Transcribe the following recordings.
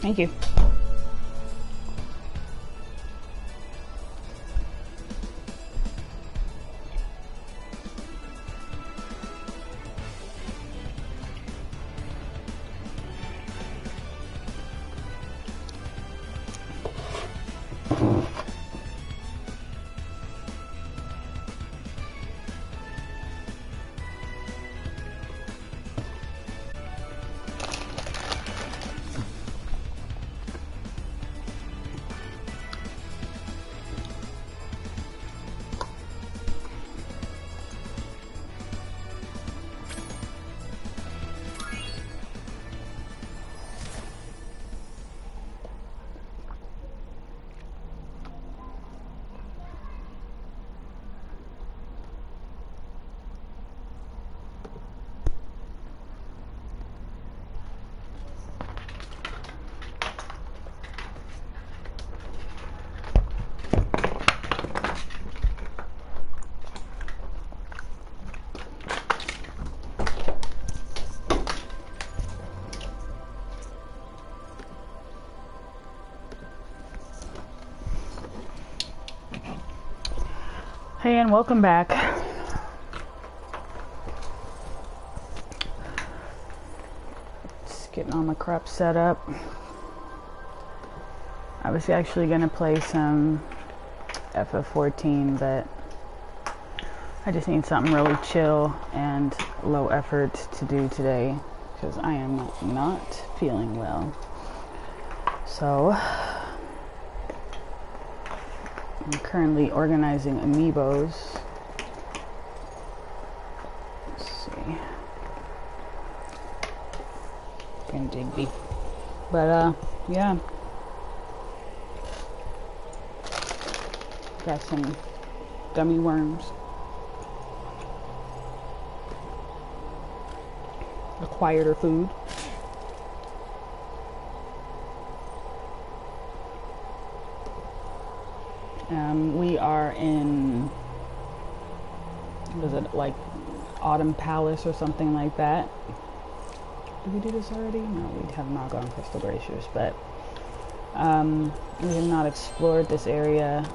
Thank you. Hey, and welcome back. Just getting all my crap set up. I was actually going to play some FF14, but I just need something really chill and low effort to do today because I am not feeling well. So I'm currently organizing amiibos. Let's see. Gonna Digby. But yeah. Got some gummy worms. A quieter food. We are in, what is it, like Autumn Palace or something like that. Did we do this already? No, we have not gone Crystal Glaciers, but we have not explored this area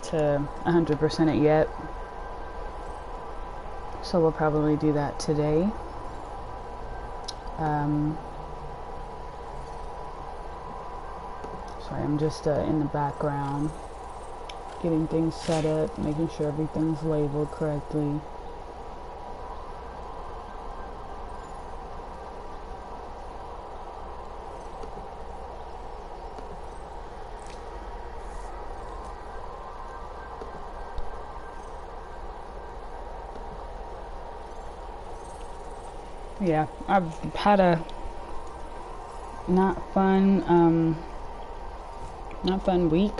to 100% it yet. So we'll probably do that today. Sorry, I'm just in the background getting things set up, making sure everything's labeled correctly. Yeah, I've had a not fun week.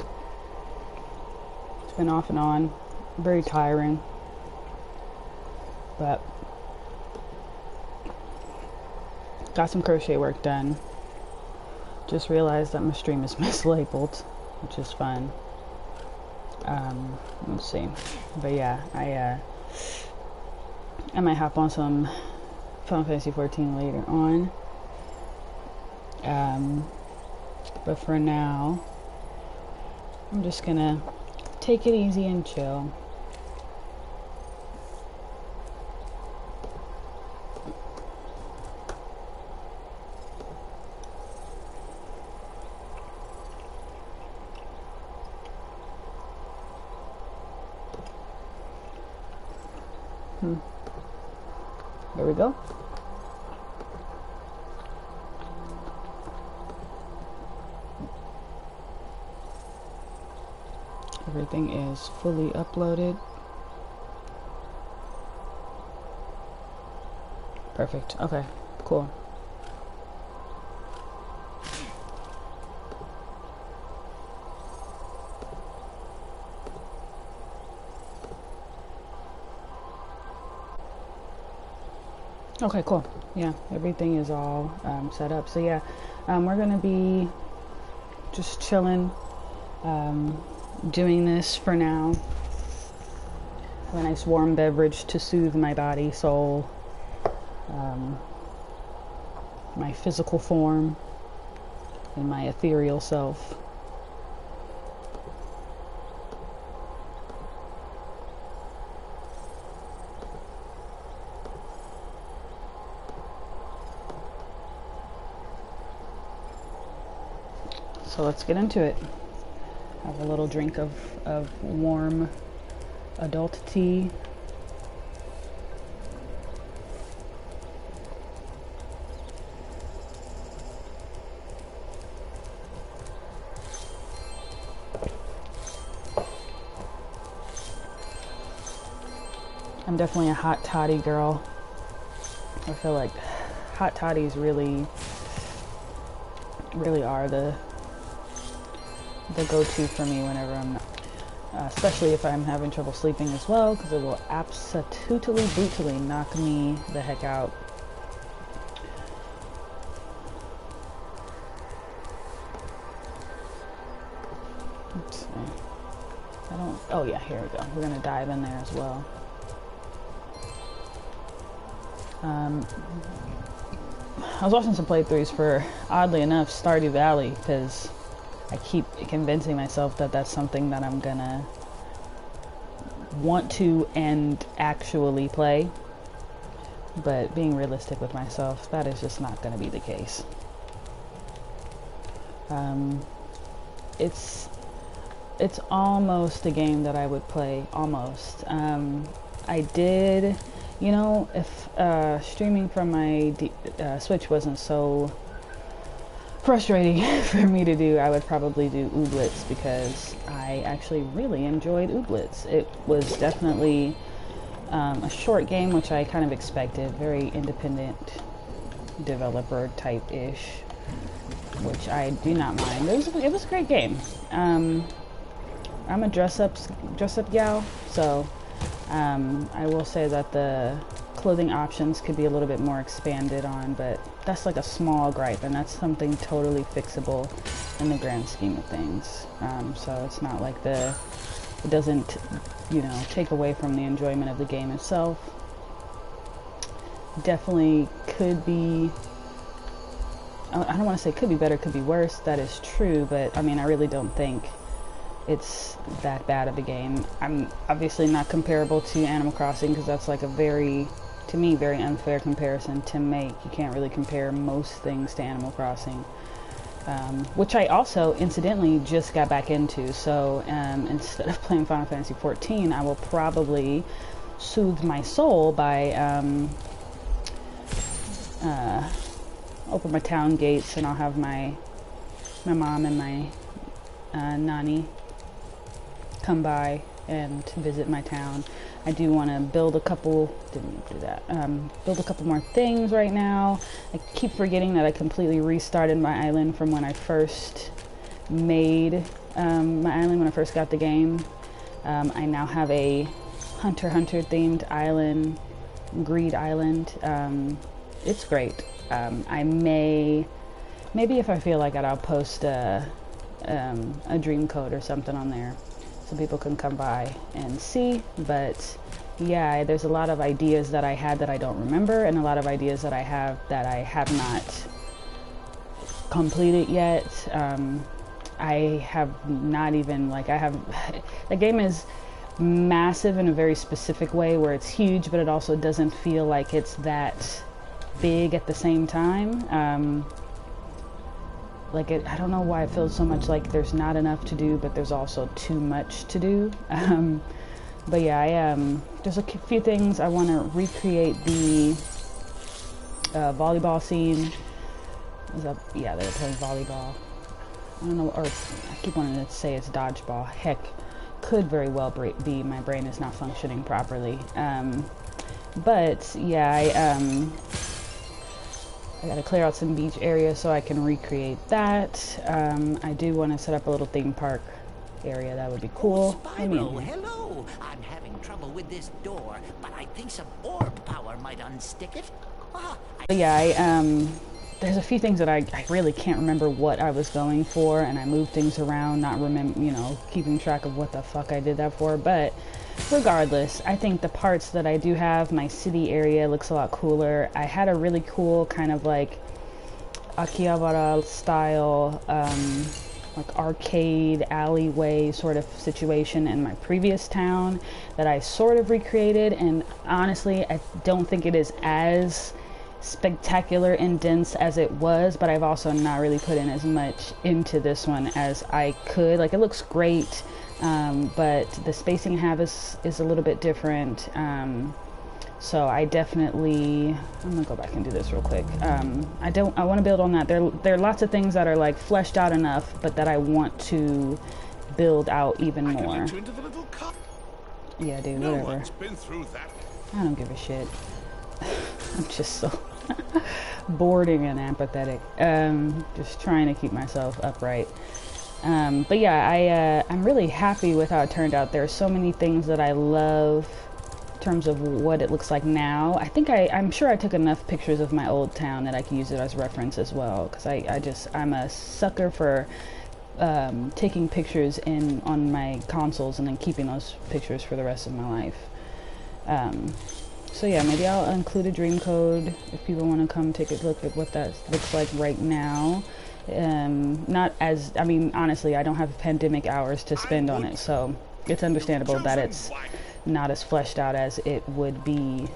It's been off and on, very tiring, but got some crochet work done. Just realized that my stream is mislabeled, which is fun. Let's see, but yeah, I might hop on some Final Fantasy 14 later on. But for now, I'm just gonna take it easy and chill. There we go. Everything is fully uploaded. Perfect. Okay, cool. Okay, cool. Yeah, everything is all set up. So yeah, we're gonna be just chilling, doing this for now. Have a nice warm beverage to soothe my body, soul, my physical form. in my ethereal self. So let's get into it. Have a little drink of warm adult tea. I'm definitely a hot toddy girl. I feel like hot toddies really are the go-to for me whenever I'm, especially if I'm having trouble sleeping as well, because it will absolutely brutally knock me the heck out. Oops. Oh yeah, here we go. We're gonna dive in there as well. I was watching some playthroughs for, oddly enough, Stardew Valley, because I keep convincing myself that that's something that I'm gonna want to and actually play, but being realistic with myself, that is just not gonna be the case. It's almost a game that I would play, almost. I did, you know, if streaming from my Switch wasn't so frustrating for me to do, I would probably do Ooblets, because I actually really enjoyed Ooblets. It was definitely a short game, which I kind of expected, very independent developer type-ish, which I do not mind. It was a great game. I'm a dress up gal, so I will say that the clothing options could be a little bit more expanded on, but that's like a small gripe, and that's something totally fixable in the grand scheme of things. So it's not like it doesn't, you know, take away from the enjoyment of the game itself. Definitely could be, I don't want to say could be better, could be worse. That is true, but I mean, I really don't think it's that bad of a game. I'm obviously not comparable to Animal Crossing, because that's like a very, to me, very unfair comparison to make. You can't really compare most things to Animal Crossing, which I also incidentally just got back into. So instead of playing Final Fantasy XIV, I will probably soothe my soul by open my town gates, and I'll have my mom and my nanny come by and visit my town. I do want to build a couple, didn't do that, build a couple more things right now. I keep forgetting that I completely restarted my island from when I first made my island, when I first got the game. I now have a Hunter themed island, Greed Island. It's great. I maybe if I feel like it, I'll post a dream code or something on there so people can come by and see. But yeah, there's a lot of ideas that I had that I don't remember, and a lot of ideas that I have not completed yet. I have not even, like, the game is massive in a very specific way, where it's huge, but it also doesn't feel like it's that big at the same time. I don't know why it feels so much like there's not enough to do, but there's also too much to do. But yeah, there's a few things. I want to recreate the volleyball scene. Yeah, they were playing volleyball. I don't know, or I keep wanting to say it's dodgeball. Heck, could very well be my brain is not functioning properly. But yeah, I gotta clear out some beach areas so I can recreate that. I do want to set up a little theme park area. That would be cool. Spyro, hello. I'm having trouble with this door, but I think some orb power might unstick it. Yeah, there's a few things that I really can't remember what I was going for, and I moved things around, not keeping track of what the fuck I did that for. But regardless, I think the parts that I do have, my city area looks a lot cooler. I had a really cool kind of like Akihabara style, like arcade alleyway sort of situation in my previous town that I sort of recreated. And honestly, I don't think it is as spectacular and dense as it was, but I've also not really put in as much into this one as I could. Like, it looks great, but the spacing I have is a little bit different. So I definitely, I'm gonna go back and do this real quick. I want to build on that. There are lots of things that are like fleshed out enough, but that I want to build out even more. Yeah, dude, whatever. No one's been through that. I don't give a shit. I'm just so boring and apathetic. Just trying to keep myself upright. But yeah, I'm really happy with how it turned out. There are so many things that I love in terms of what it looks like now. I think I'm sure I took enough pictures of my old town that I can use it as reference as well, because I'm a sucker for taking pictures on my consoles and then keeping those pictures for the rest of my life. So yeah, maybe I'll include a dream code if people want to come take a look at what that looks like right now. I mean, honestly, I don't have pandemic hours to spend on it, so it's understandable that it's not as fleshed out as it would be,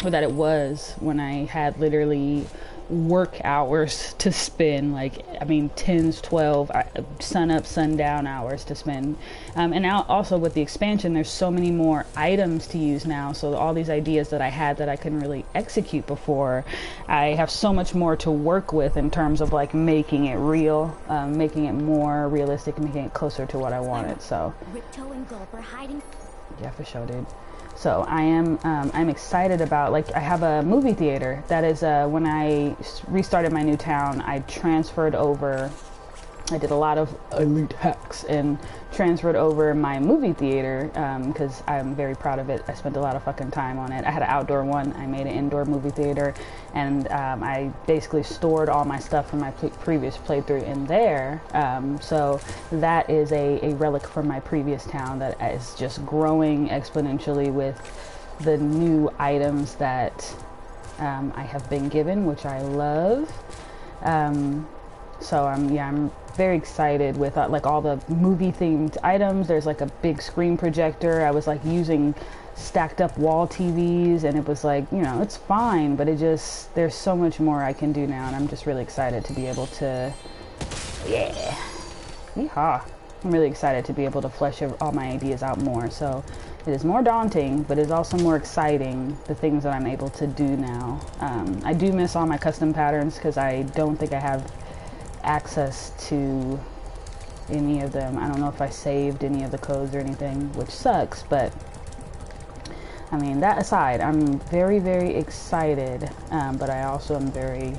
or that it was when I had literally work hours to spend, like, I mean, 10s, 12, sun up, sundown hours to spend. And now also with the expansion, there's so many more items to use now. So all these ideas that I had that I couldn't really execute before, I have so much more to work with in terms of like making it real, making it more realistic, making it closer to what I wanted. So Ripto and Gulp are hiding. Yeah, for sure, dude. So I'm excited about, like, I have a movie theater that is, when I restarted my new town, I transferred over, I did a lot of elite hacks and transferred over my movie theater, because I'm very proud of it. I spent a lot of fucking time on it. I had an outdoor one, I made an indoor movie theater, and I basically stored all my stuff from my previous playthrough in there. So that is a relic from my previous town that is just growing exponentially with the new items that I have been given, which I love. So I'm very excited with like all the movie themed items. There's like a big screen projector. I was like using stacked up wall TVs, and it was like, you know, it's fine, but it just, there's so much more I can do now, and I'm just really excited to be able to, yeah, yeehaw. I'm really excited to be able to flesh all my ideas out more. So it is more daunting, but it's also more exciting, the things that I'm able to do now. I do miss all my custom patterns because I don't think I have access to any of them. I don't know if I saved any of the codes or anything, which sucks, but I mean, that aside, I'm very, very excited, but I also am very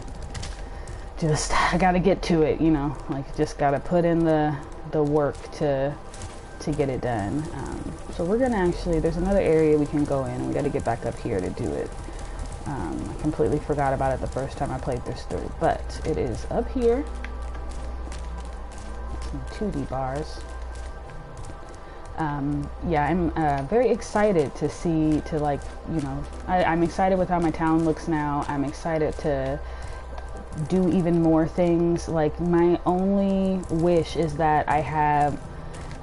just, I gotta get to it, you know, like, just gotta put in the work to get it done. So we're gonna actually, there's another area we can go in, and we gotta get back up here to do it. I completely forgot about it the first time I played this through, but it is up here. Some 2D bars. Yeah, I'm very excited to see, to like, you know, I'm excited with how my town looks now. I'm excited to do even more things. Like, my only wish is that I have,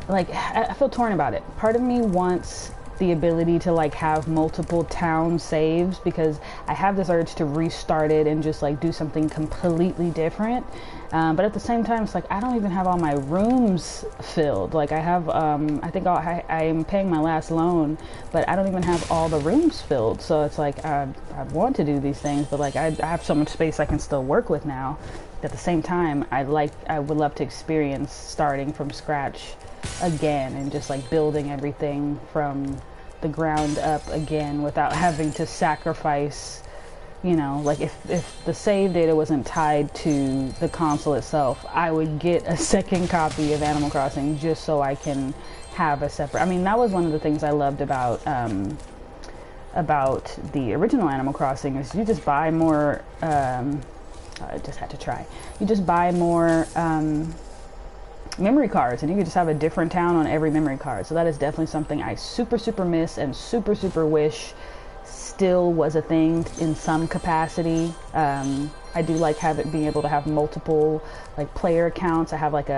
like, I feel torn about it. Part of me wants the ability to like have multiple town saves, because I have this urge to restart it and just like do something completely different. But at the same time, it's like I don't even have all my rooms filled. Like, I have, I think I am paying my last loan, but I don't even have all the rooms filled. So it's like I want to do these things, but like I have so much space I can still work with now. At the same time, I would love to experience starting from scratch again and just like building everything from the ground up again without having to sacrifice, you know, like if the save data wasn't tied to the console itself, I would get a second copy of Animal Crossing just so I can have a separate, I mean, that was one of the things I loved about the original Animal Crossing, is you just buy more, I just had to try, you just buy more memory cards, and you could just have a different town on every memory card. So that is definitely something I super miss and super wish still was a thing in some capacity. I do like being able to have multiple like player accounts. I have like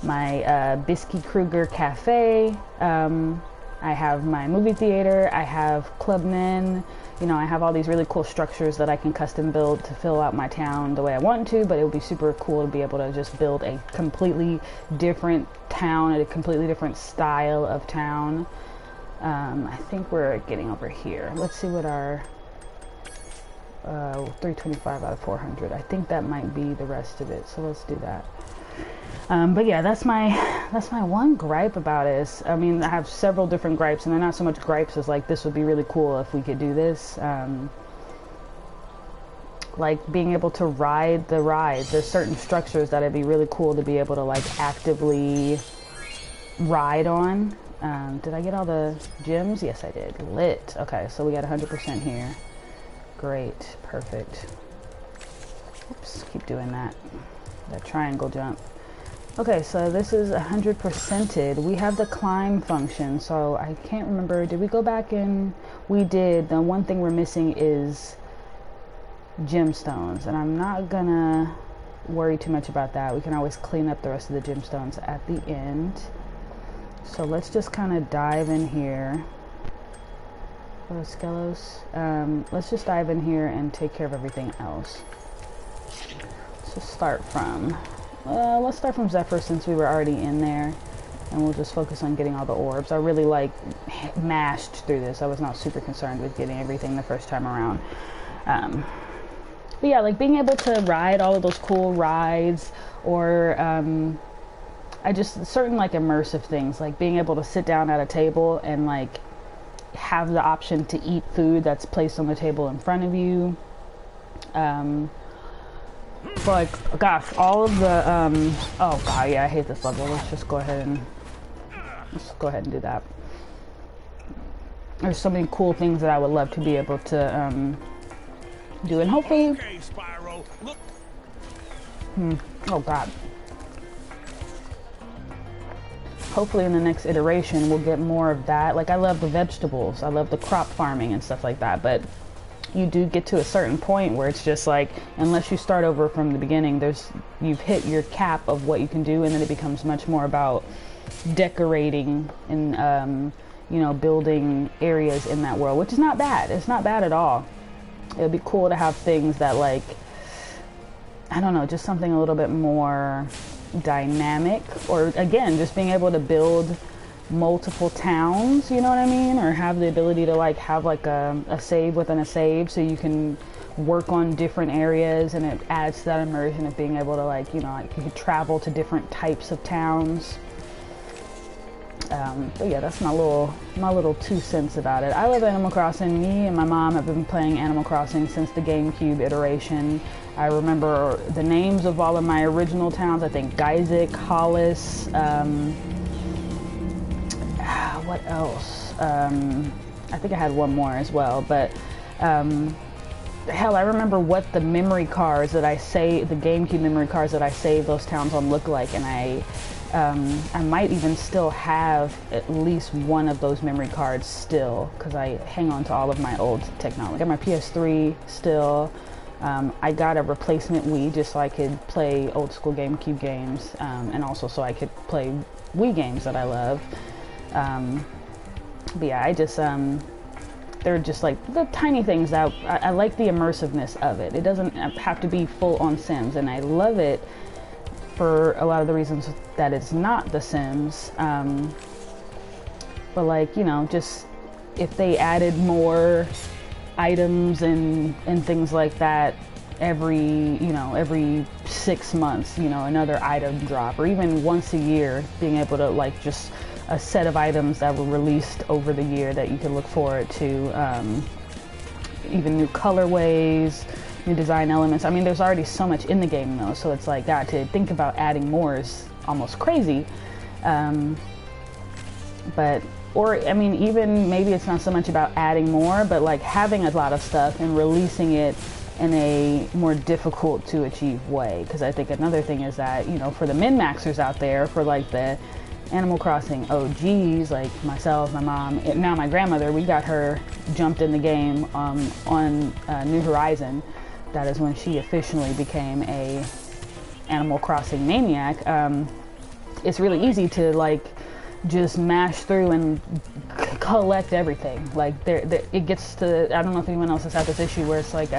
my Bisky Kruger Cafe. I have my movie theater. I have Club Nin. You know, I have all these really cool structures that I can custom build to fill out my town the way I want to, but it would be super cool to be able to just build a completely different town, a completely different style of town. I think we're getting over here. Let's see what our 325 out of 400. I think that might be the rest of it, so let's do that. But yeah, that's my one gripe about it. Is, I mean, I have several different gripes, and they're not so much gripes as like, this would be really cool if we could do this. Like being able to ride the ride. There's certain structures that it'd be really cool to be able to like actively ride on. Did I get all the gems? Yes, I did. Lit. Okay, so we got 100% here. Great. Perfect. Oops, keep doing that. That triangle jump. Okay, so this is 100%ed. We have the climb function, so I can't remember. Did we go back in? We did. The one thing we're missing is gemstones, and I'm not gonna worry too much about that. We can always clean up the rest of the gemstones at the end. So let's just kind of dive in here. Skelos. Let's just dive in here and take care of everything else. Let's just start from... let's start from Zephyr since we were already in there, and we'll just focus on getting all the orbs. I really like mashed through this. I was not super concerned with getting everything the first time around. But yeah, like being able to ride all of those cool rides, or I just certain like immersive things, like being able to sit down at a table and like have the option to eat food that's placed on the table in front of you. Like, gosh, all of the, oh god, yeah, I hate this level. Let's go ahead and do that. There's so many cool things that I would love to be able to, do, and hopefully, Okay, Spyro, look. Oh god. Hopefully in the next iteration we'll get more of that. Like, I love the vegetables, I love the crop farming and stuff like that, but you do get to a certain point where it's just like, unless you start over from the beginning, you've hit your cap of what you can do, and then it becomes much more about decorating and you know, building areas in that world, which is not bad. It's not bad at all. It would be cool to have things that, like, I don't know, just something a little bit more dynamic, or again, just being able to build multiple towns, you know what I mean, or have the ability to like have like a save within a save, so you can work on different areas, and it adds to that immersion of being able to, like, you know, like you could travel to different types of towns. But yeah, that's my little 2 cents about it. I love Animal Crossing. Me and my mom have been playing Animal Crossing since the GameCube iteration. I remember the names of all of my original towns. I think Geysick, Hollis, what else? I think I had one more as well, but hell, I remember what the memory cards that the GameCube memory cards that I saved those towns on look like, and I might even still have at least one of those memory cards still, because I hang on to all of my old technology. I got my PS3 still. I got a replacement Wii just so I could play old school GameCube games, and also so I could play Wii games that I love. But yeah, I just, they're just like the tiny things that I like the immersiveness of it. It doesn't have to be full on Sims, and I love it for a lot of the reasons that it's not The Sims. But like, you know, just if they added more items and things like that every 6 months, you know, another item drop, or even once a year, being able to like just a set of items that were released over the year that you can look forward to, even new colorways, new design elements. I mean, there's already so much in the game though, so it's like, God, to think about adding more is almost crazy. Or I mean, even maybe it's not so much about adding more, but like having a lot of stuff and releasing it in a more difficult to achieve way. Because I think another thing is that, you know, for the min-maxers out there, for like the Animal Crossing OGs, like myself, my mom, now my grandmother, we got her jumped in the game on New Horizon. that is when she officially became a Animal Crossing maniac. It's really easy to like just mash through and collect everything. Like it gets to, I don't know if anyone else has had this issue where it's like,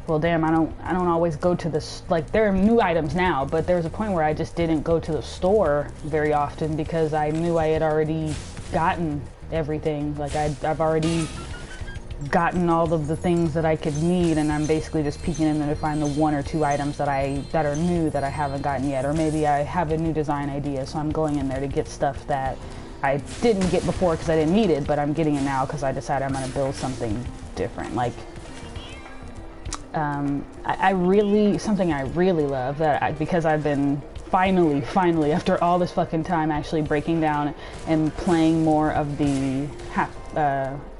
well, damn, I don't always go to this, like there are new items now, but there was a point where I just didn't go to the store very often because I knew I had already gotten everything. Like I've already gotten all of the things that I could need, and I'm basically just peeking in there to find the 1 or 2 items that are new that I haven't gotten yet, or maybe I have a new design idea, so I'm going in there to get stuff that I didn't get before because I didn't need it, but I'm getting it now because I decided I'm going to build something different. Like something I really love because I've been finally after all this fucking time actually breaking down and playing more of the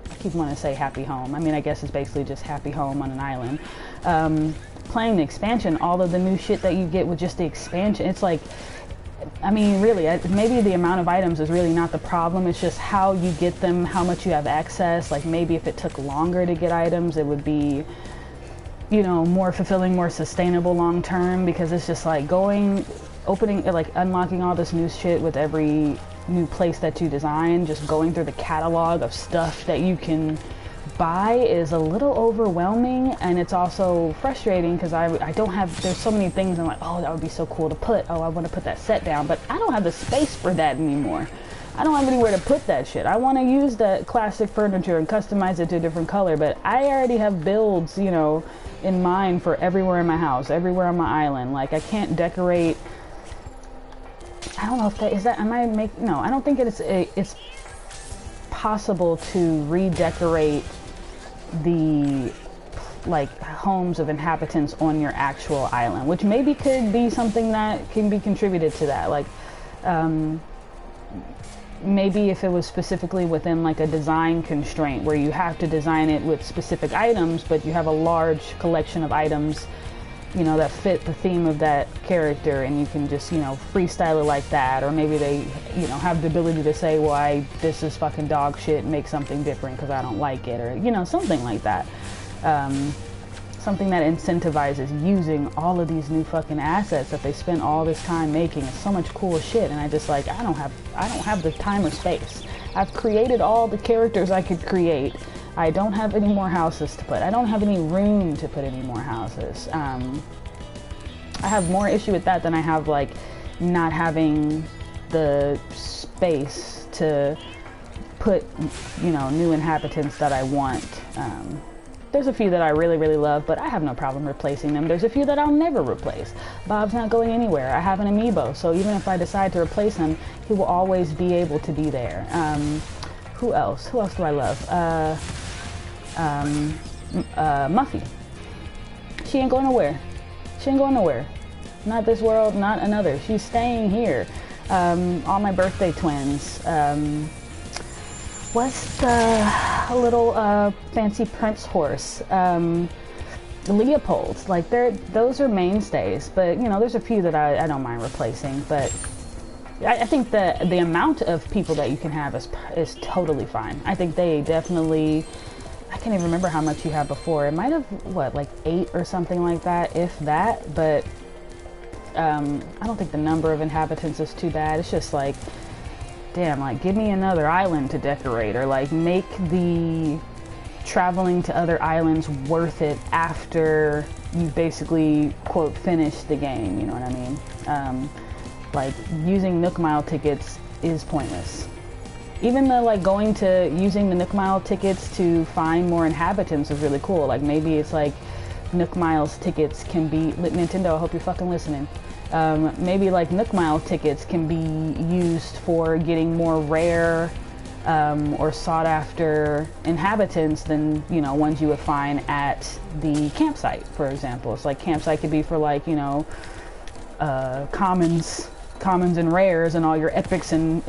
I keep wanting to say Happy Home. I mean, I guess it's basically just Happy Home on an island. Playing the expansion, all of the new shit that you get with just the expansion, it's like, I mean, really, maybe the amount of items is really not the problem. It's just how you get them, how much you have access. Like maybe if it took longer to get items, it would be, you know, more fulfilling, more sustainable long term, because it's just like unlocking all this new shit with every new place that you design, just going through the catalog of stuff that you can buy is a little overwhelming, and it's also frustrating because I don't have, there's so many things I'm like, oh, that would be so cool to put, oh, I want to put that set down, but I don't have the space for that anymore. I don't have anywhere to put that shit. I want to use that classic furniture and customize it to a different color, but I already have builds, you know, in mind for everywhere in my house, everywhere on my island. Like I can't decorate. I don't know if that is that. No, I don't think it's possible to redecorate the like homes of inhabitants on your actual island, which maybe could be something that can be contributed to that. Like maybe if it was specifically within like a design constraint where you have to design it with specific items, but you have a large collection of items, you know, that fit the theme of that character, and you can just, you know, freestyle it like that. Or maybe they, you know, have the ability to say, well, this is fucking dog shit, make something different because I don't like it, or, you know, something like that. Something that incentivizes using all of these new fucking assets that they spent all this time making. It's so much cool shit, and I just like, I don't have the time or space. I've created all the characters I could create. I don't have any more houses to put. I don't have any room to put any more houses. I have more issue with that than I have like not having the space to put, you know, new inhabitants that I want. There's a few that I really, really love, but I have no problem replacing them. There's a few that I'll never replace. Bob's not going anywhere. I have an amiibo, so even if I decide to replace him, he will always be able to be there. Who else? Who else do I love? Muffy. She ain't going nowhere. She ain't going nowhere. Not this world, not another. She's staying here. All my birthday twins. What's the little fancy prince horse? Leopold. Like those are mainstays, but you know, there's a few that I don't mind replacing. But I think the amount of people that you can have is totally fine. I think they definitely. I can't even remember how much you had before. It might have, what, like 8 or something like that, if that. But I don't think the number of inhabitants is too bad. It's just like, damn, like give me another island to decorate, or like make the traveling to other islands worth it after you basically, quote, finish the game. You know what I mean? Like using Nook Mile tickets is pointless. Even the like using the Nook Mile tickets to find more inhabitants is really cool. Like maybe it's like Nook Miles tickets can be, Nintendo, I hope you're fucking listening. Maybe like Nook Mile tickets can be used for getting more rare or sought after inhabitants than, you know, ones you would find at the campsite, for example. It's like campsite could be for like, you know, commons and rares, and all your epics and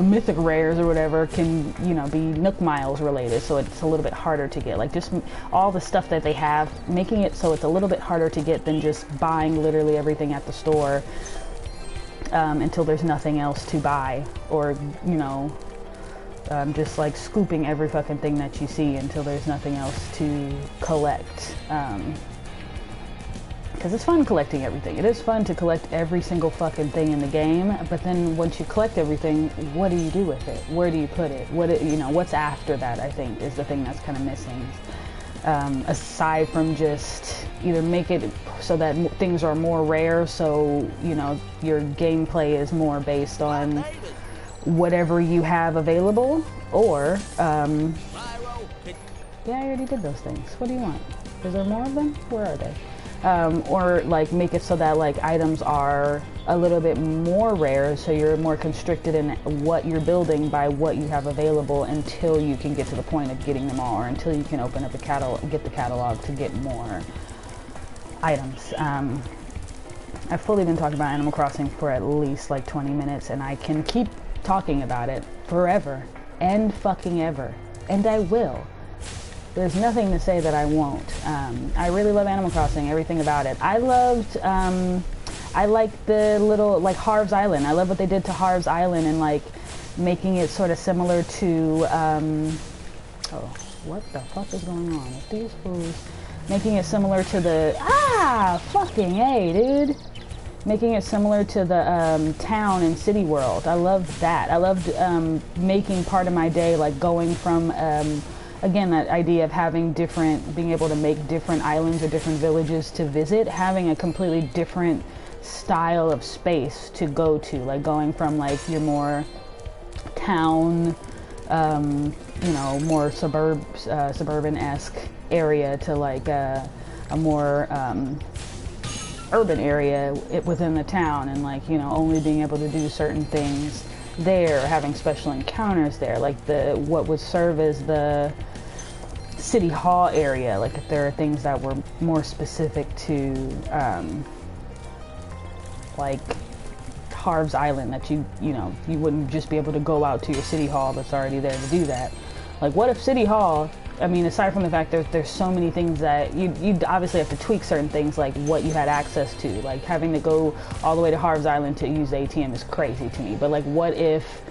mythic rares or whatever can, you know, be Nook Miles related, so it's a little bit harder to get. Like just all the stuff that they have, making it so it's a little bit harder to get than just buying literally everything at the store until there's nothing else to buy, or, you know, just like scooping every fucking thing that you see until there's nothing else to collect. because it's fun collecting everything. It is fun to collect every single fucking thing in the game, but then once you collect everything, what do you do with it? Where do you put it? What's after that, I think, is the thing that's kind of missing. Aside from just either make it so that things are more rare, so, your gameplay is more based on whatever you have available, or, yeah, I already did those things. What do you want? Is there more of them? Where are they? Or like make it so that like items are a little bit more rare, so you're more constricted in what you're building by what you have available until you can get to the point of getting them all, or until you can open up the catalog, get the catalog to get more items. I've fully been talking about Animal Crossing for at least like 20 minutes, and I can keep talking about it forever and fucking ever, and I will. There's nothing to say that I won't. I really love Animal Crossing, everything about it. I like the little, like Harv's Island. I love what they did to Harv's Island and like making it sort of similar to, oh, what the fuck is going on with these fools? Making it similar to the, fucking A, dude. Making it similar to the town in City World. I loved that. I loved making part of my day like going from, again, that idea of having being able to make different islands or different villages to visit, having a completely different style of space to go to, like going from like your more town, more suburban-esque area to like a more urban area within the town, and like, only being able to do certain things there, having special encounters there, like what would serve as the City Hall area, like if there are things that were more specific to like Harv's Island that you wouldn't just be able to go out to your City Hall that's already there to do that. Like, what if City Hall, I mean, aside from the fact that there's so many things that you'd obviously have to tweak certain things, like what you had access to, like having to go all the way to Harv's Island to use the ATM is crazy to me. But like, what if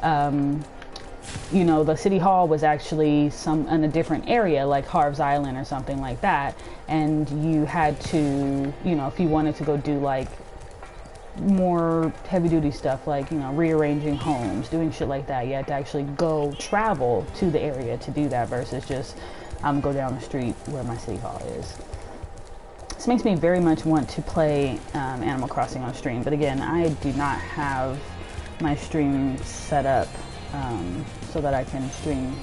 the City Hall was actually in a different area, like Harv's Island or something like that, and you had to, if you wanted to go do like more heavy duty stuff, like, rearranging homes, doing shit like that, you had to actually travel to the area to do that, versus just go down the street where my City Hall is. This makes me very much want to play Animal Crossing on stream, but again, I do not have my stream set up so that I can stream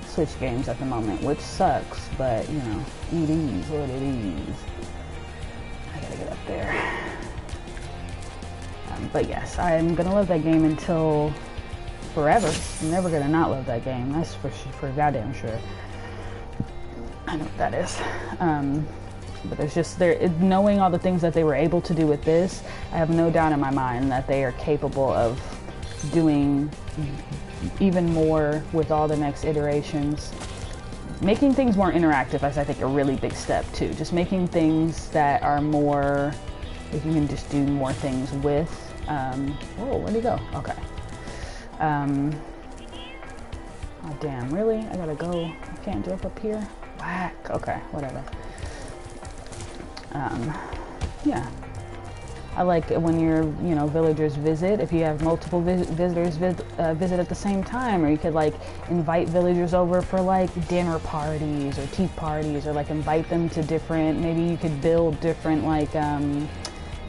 Switch games at the moment, which sucks, but it is what it is. I gotta get up there. But yes, I'm gonna love that game until forever. I'm never gonna not love that game. That's for goddamn sure. I know what that is. But there's just knowing all the things that they were able to do with this, I have no doubt in my mind that they are capable of doing even more with all the next iterations. Making things more interactive is, I think, a really big step too. Just making things that are more, if you can just do more things with. Oh, where'd he go? Okay. Oh damn, really? I gotta go. I can't jump up here? Whack. Okay, whatever. Yeah. I like when your, villagers visit, if you have multiple visitors visit at the same time, or you could like invite villagers over for like dinner parties or tea parties, or like invite them to different, maybe you could build different like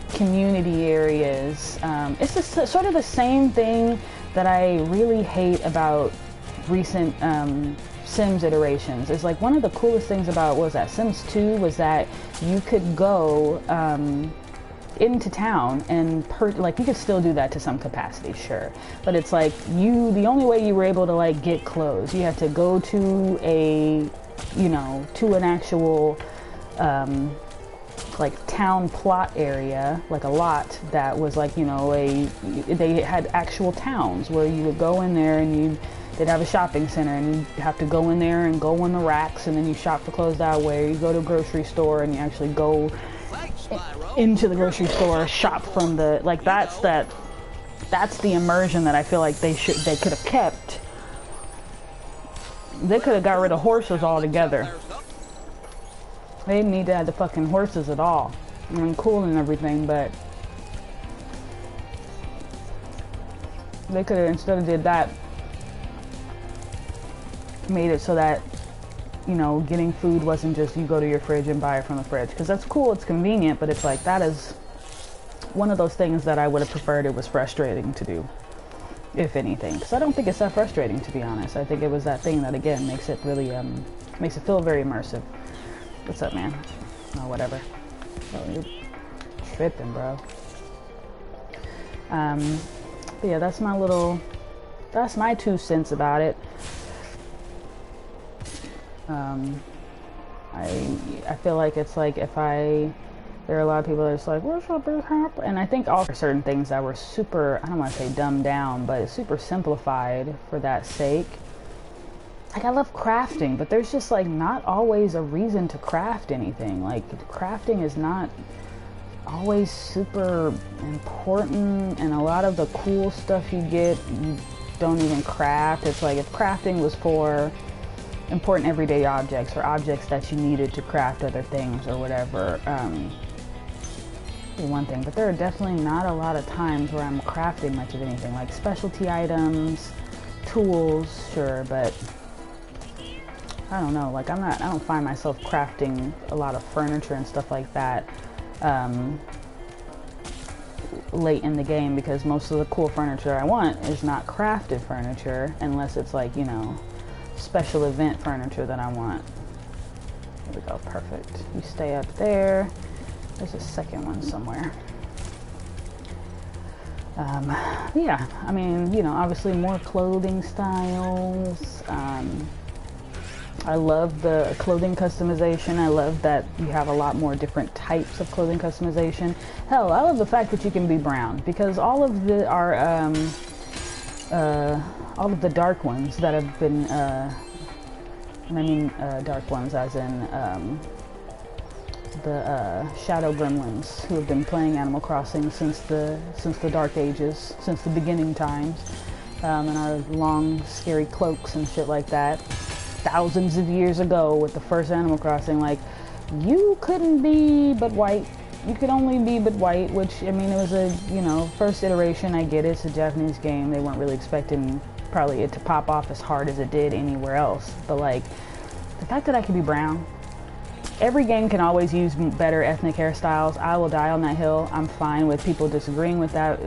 community areas. It's just sort of the same thing that I really hate about recent Sims iterations. It's like one of the coolest things about, what was that, Sims 2, was that you could go into town and you could still do that to some capacity, sure, but it's like the only way you were able to like get clothes, you had to go to to an actual like town plot area, like a lot that was like, they had actual towns where you would go in there and they'd have a shopping center, and you have to go in there and go on the racks, and then you shop for clothes that way. You go to a grocery store and you actually go into the grocery store, shop from the, like, that's the immersion that I feel like they could have kept. They could have got rid of horses altogether. They didn't need to have the fucking horses at all. I mean, cool and everything, but they could have, instead of did that, made it so that, you know, getting food wasn't just you go to your fridge and buy it from the fridge. Because that's cool, it's convenient, but it's like, that is one of those things that I would have preferred. It was frustrating to do, if anything. Because I don't think it's that frustrating, to be honest. I think it was that thing that, again, makes it really, makes it feel very immersive. What's up, man? Oh, whatever. Oh, you're tripping, bro. But yeah, that's my 2 cents about it. I feel like it's like there are a lot of people that are just like, what's up, and I think all certain things that were super, I don't want to say dumbed down, but super simplified for that sake. Like, I love crafting, but there's just like not always a reason to craft anything. Like, crafting is not always super important, and a lot of the cool stuff you get, you don't even craft. It's like, if crafting was for important everyday objects or objects that you needed to craft other things or whatever, one thing, but there are definitely not a lot of times where I'm crafting much of anything, like specialty items, tools, sure, but I don't know, like I don't find myself crafting a lot of furniture and stuff like that late in the game, because most of the cool furniture I want is not crafted furniture, unless it's like, you know, special event furniture that I want. There we go, perfect. You stay up there. There's a second one somewhere. Yeah, I mean, you know, obviously more clothing styles. I love the clothing customization. I love that you have a lot more different types of clothing customization. Hell, I love the fact that you can be brown, because all of the dark ones that have been, and I mean dark ones as in the shadow gremlins who have been playing Animal Crossing since the dark ages, since the beginning times, and our long scary cloaks and shit like that, thousands of years ago with the first Animal Crossing. Like, you couldn't be but white. You could only be but white, which, I mean, it was a, you know, first iteration. I get it, it's a Japanese game. They weren't really expecting probably it to pop off as hard as it did anywhere else. But like, the fact that I could be brown, every game can always use better ethnic hairstyles. I will die on that hill. I'm fine with people disagreeing with that,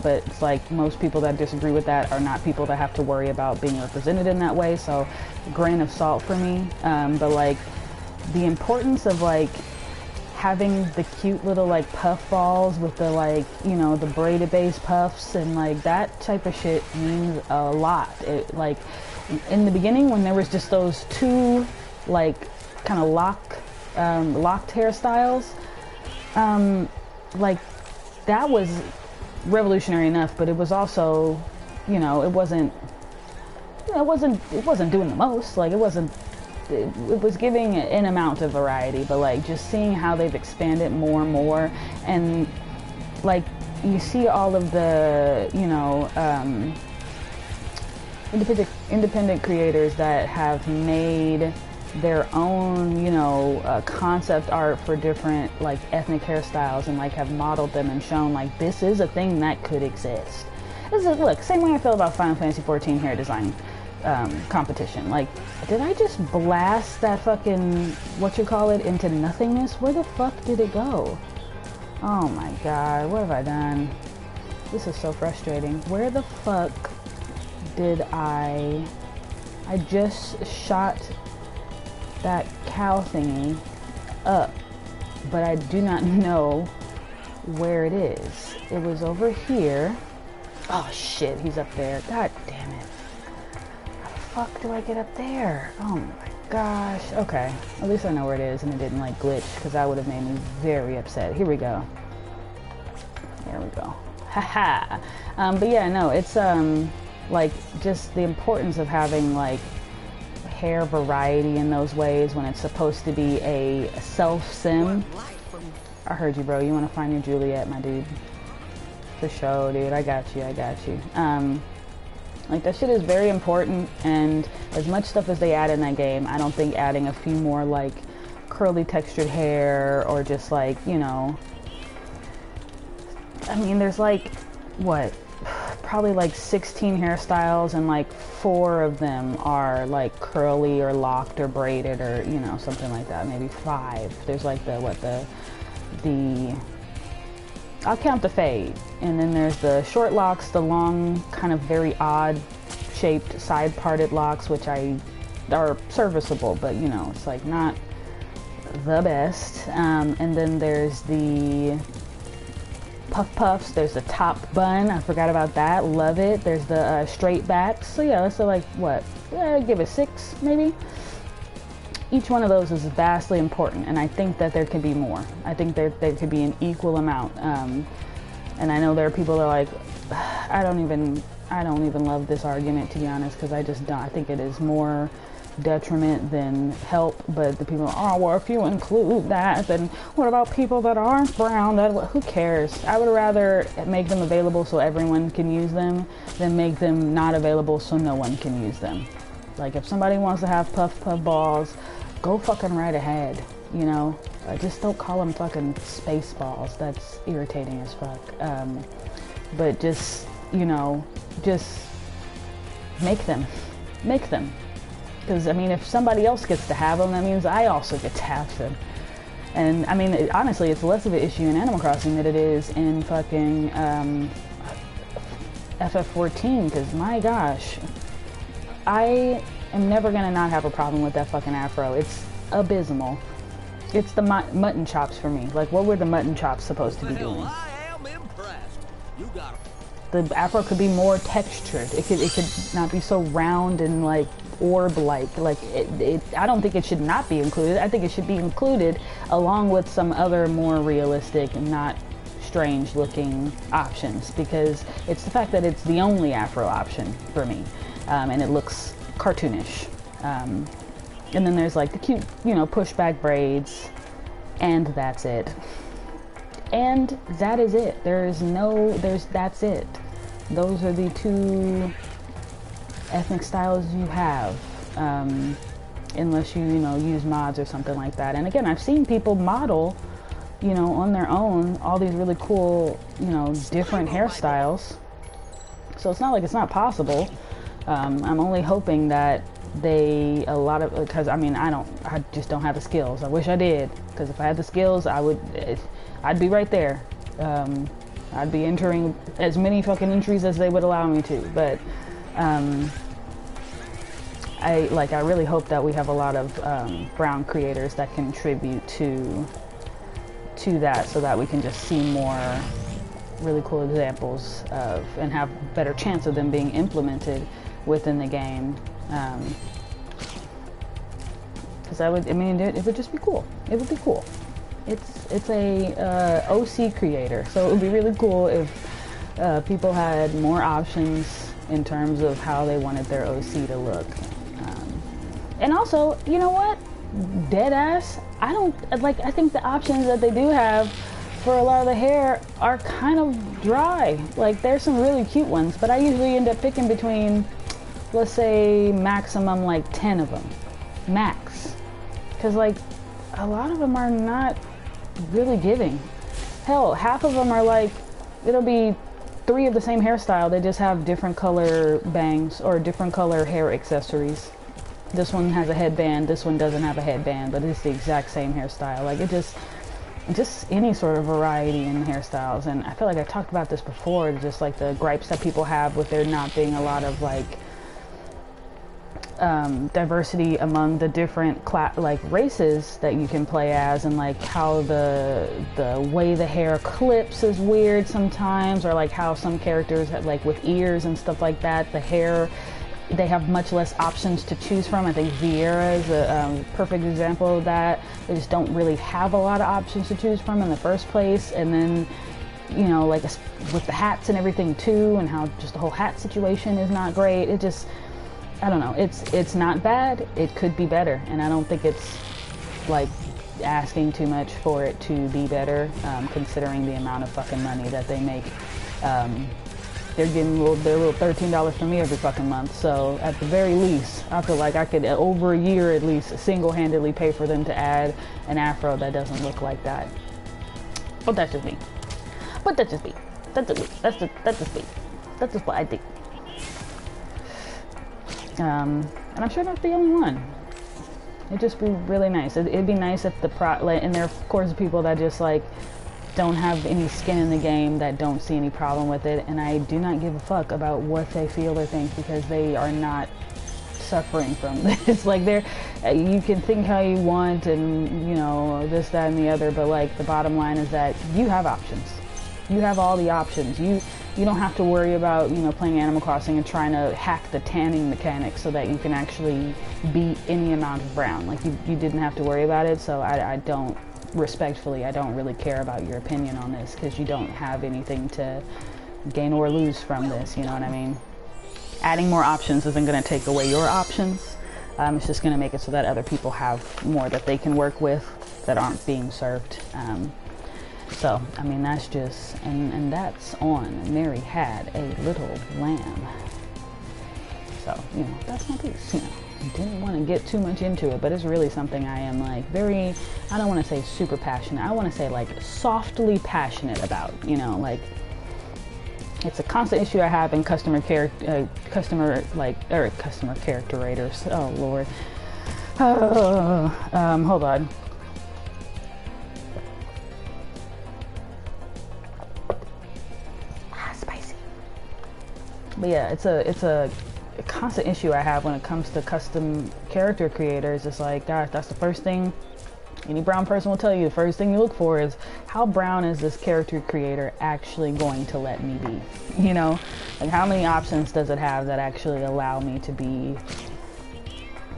but it's like, most people that disagree with that are not people that have to worry about being represented in that way, so grain of salt for me. But like, the importance of like having the cute little like puff balls with the, like, you know, the braided base puffs, and like that type of shit means a lot. It, like, in the beginning when there was just those two like kind of locked hairstyles, like, that was revolutionary enough, but it was also, you know, it wasn't doing the most. Like, it was giving an amount of variety, but like, just seeing how they've expanded more and more, and like, you see all of the, you know, independent creators that have made their own, you know, concept art for different like ethnic hairstyles, and like have modeled them and shown like, this is a thing that could exist. This is, look, same way I feel about Final Fantasy XIV hair design competition. Like, did I just blast that fucking whatchamacallit into nothingness? Where the fuck did it go? Oh my god, what have I done? This is so frustrating. Where the fuck did I just shot that cow thingy up, but I do not know where it is. It was over here. Oh shit, he's up there. God damn it. How the fuck do I get up there? Oh my gosh. Okay, at least I know where it is and it didn't like glitch, because that would have made me very upset. Here we go. There we go. Haha. But yeah, no, it's like, just the importance of having like hair variety in those ways when it's supposed to be a self-sim. I heard you, bro. You want to find your Juliet, my dude? For sure, dude. I got you. Like, that shit is very important, and as much stuff as they add in that game, I don't think adding a few more like curly textured hair, or just like, you know, I mean, there's like, what, probably like 16 hairstyles, and like 4 of them are like curly or locked or braided, or, you know, something like that. Maybe 5. There's like the I'll count the fade, and then there's the short locks, the long, kind of very odd shaped side parted locks, which are serviceable, but, you know, it's like not the best. And then there's the puff puffs, there's the top bun, I forgot about that, love it. There's the straight backs. So yeah, so like, what, give it 6 maybe. Each one of those is vastly important, and I think that there could be more. I think there could be an equal amount. And I know there are people that are like, I don't even love this argument, to be honest, because I just don't. I think it is more detriment than help. But the people, oh well, if you include that, then what about people that aren't brown? Who cares? I would rather make them available so everyone can use them than make them not available so no one can use them. Like, if somebody wants to have puff balls, go fucking right ahead, you know? Just don't call them fucking space balls. That's irritating as fuck. But just, you know, just make them. Because, I mean, if somebody else gets to have them, that means I also get to have them. And, I mean, honestly, it's less of an issue in Animal Crossing than it is in fucking FF14, because, my gosh, I am never gonna not have a problem with that fucking afro. It's abysmal. It's the mutton chops for me. Like, what were the mutton chops supposed to be doing? I am impressed. You got The afro could be more textured. It could not be so round and like orb-like. Like, I don't think it should not be included. I think it should be included along with some other more realistic and not strange looking options, because it's the fact that it's the only afro option for me. And it looks cartoonish. And then there's like the cute, you know, pushback braids, and that's it. And that is it. That's it. Those are the 2 ethnic styles you have, unless you know, use mods or something like that. And again, I've seen people model, you know, on their own, all these really cool, you know, different hairstyles. So it's not like it's not possible. I'm only hoping that because I mean, I just don't have the skills. I wish I did, because if I had the skills, I'd be right there. I'd be entering as many fucking entries as they would allow me to. But I really hope that we have a lot of brown creators that contribute to that, so that we can just see more really cool examples of, and have better chance of them being implemented within the game. Because it would just be cool. It would be cool. It's a OC creator, so it would be really cool if people had more options in terms of how they wanted their OC to look. And also, you know what? Deadass, I think the options that they do have for a lot of the hair are kind of dry. Like, there's some really cute ones, but I usually end up picking between, let's say, maximum like 10 of them. Max. Because, like, a lot of them are not really giving. Hell, half of them are like, it'll be 3 of the same hairstyle. They just have different color bangs or different color hair accessories. This one has a headband, this one doesn't have a headband, but it's the exact same hairstyle. Like, it just any sort of variety in hairstyles. And I feel like I talked about this before, just like the gripes that people have with there not being a lot of like diversity among the different races that you can play as, and like how the way the hair clips is weird sometimes, or like how some characters have, like with ears and stuff like that, the hair, they have much less options to choose from. I think Vieira is a perfect example of that. They just don't really have a lot of options to choose from in the first place. And then, you know, like with the hats and everything too, and how just the whole hat situation is not great. It just, I don't know, it's not bad. It could be better, and I don't think it's like asking too much for it to be better, considering the amount of fucking money that they make they're getting their little $13 from me every fucking month. So at the very least, I feel like I could, over a year at least, single-handedly pay for them to add an afro that doesn't look like that. But that's just me. But that's just me. That's just me. That's just me. That's just what I think. And I'm sure not the only one. It'd just be really nice. It'd be nice if and there are of course people that just like don't have any skin in the game, that don't see any problem with it, and I do not give a fuck about what they feel or think, because they are not suffering from this. Like, you can think how you want and, you know, this, that, and the other, but like the bottom line is that you have options. You have all the options. You don't have to worry about, you know, playing Animal Crossing and trying to hack the tanning mechanics so that you can actually beat any amount of brown. Like, you didn't have to worry about it, so I don't, respectfully, I don't really care about your opinion on this, because you don't have anything to gain or lose from this, you know what I mean? Adding more options isn't going to take away your options. It's just going to make it so that other people have more that they can work with that aren't being served. So, I mean, that's just, and that's on Mary Had a Little Lamb. So, you know, that's my piece, you know. Didn't want to get too much into it, but it's really something I am like very, I don't want to say super passionate, I want to say like softly passionate about, you know, like it's a constant issue I have in customer character raters. Oh Lord. Hold on. Spicy. But yeah, it's a constant issue I have when it comes to custom character creators. It's like, gosh, that's the first thing any brown person will tell you. The first thing you look for is, how brown is this character creator actually going to let me be? You know, like, how many options does it have that actually allow me to be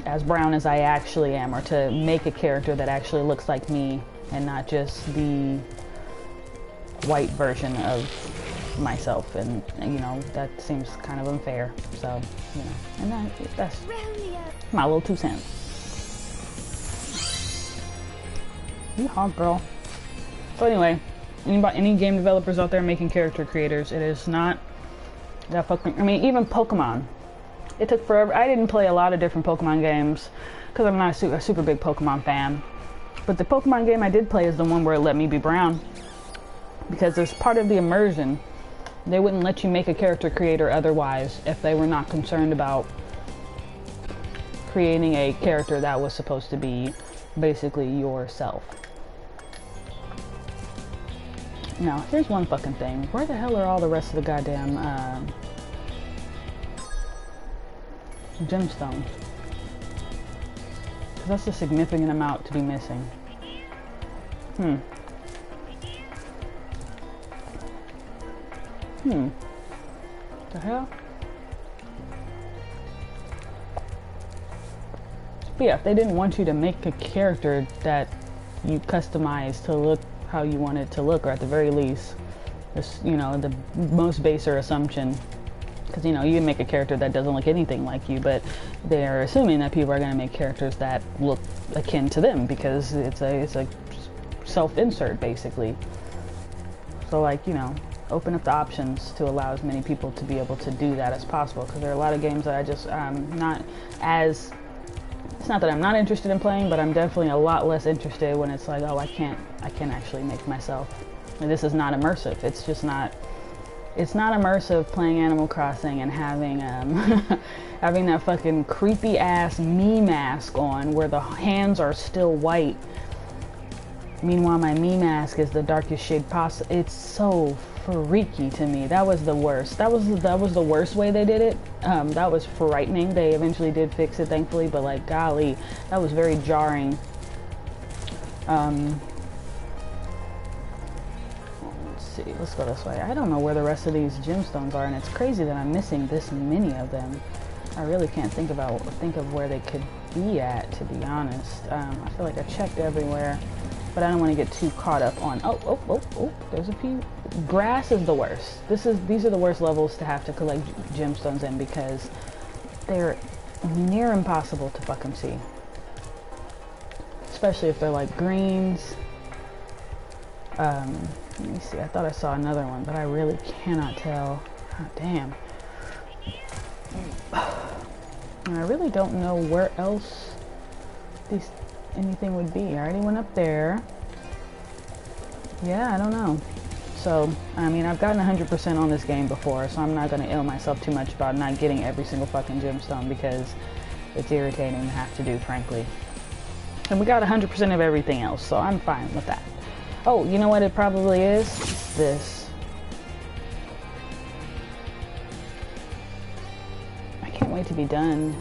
as brown as I actually am, or to make a character that actually looks like me and not just the white version of myself. And you know, that seems kind of unfair. So, you know, and that's my little 2 cents. You hot girl. So anyway, any game developers out there making character creators, it is not that fucking, I mean, even Pokemon, it took forever. I didn't play a lot of different Pokemon games because I'm not a super big Pokemon fan, but the Pokemon game I did play is the one where it let me be brown, because there's part of the immersion. They wouldn't let you make a character creator otherwise if they were not concerned about creating a character that was supposed to be basically yourself. Now, here's one fucking thing. Where the hell are all the rest of the goddamn gemstones? Because that's a significant amount to be missing. The hell? But yeah, if they didn't want you to make a character that you customize to look how you want it to look, or at the very least, just, you know, the most baser assumption, because, you know, you can make a character that doesn't look anything like you, but they're assuming that people are going to make characters that look akin to them, because it's a self-insert, basically. So, like, you know, open up the options to allow as many people to be able to do that as possible, because there are a lot of games that I just not as, it's not that I'm not interested in playing, but I'm definitely a lot less interested when it's like, oh, I can't actually make myself, and this is not immersive. It's just not, it's not immersive playing Animal Crossing and having having that fucking creepy ass me mask on where the hands are still white. Meanwhile, my me mask is the darkest shade possible. It's so freaky to me. That was the worst. That was the worst way they did it. That was frightening. They eventually did fix it, thankfully, but like, golly, that was very jarring. Let's see. Let's go this way. I don't know where the rest of these gemstones are, and it's crazy that I'm missing this many of them. I really can't think of where they could be at, to be honest. I feel like I checked everywhere, but I don't want to get too caught up on, oh, there's a few. Grass is the worst. These are the worst levels to have to collect gemstones in, because they're near impossible to fucking see. Especially if they're like greens. Let me see, I thought I saw another one, but I really cannot tell. God damn. And I really don't know where else anything would be. I already went up there. Yeah, I don't know. So, I mean, I've gotten 100% on this game before, so I'm not going to ill myself too much about not getting every single fucking gemstone because it's irritating to have to do, frankly. And we got 100% of everything else, so I'm fine with that. Oh, you know what it probably is? This. I can't wait to be done.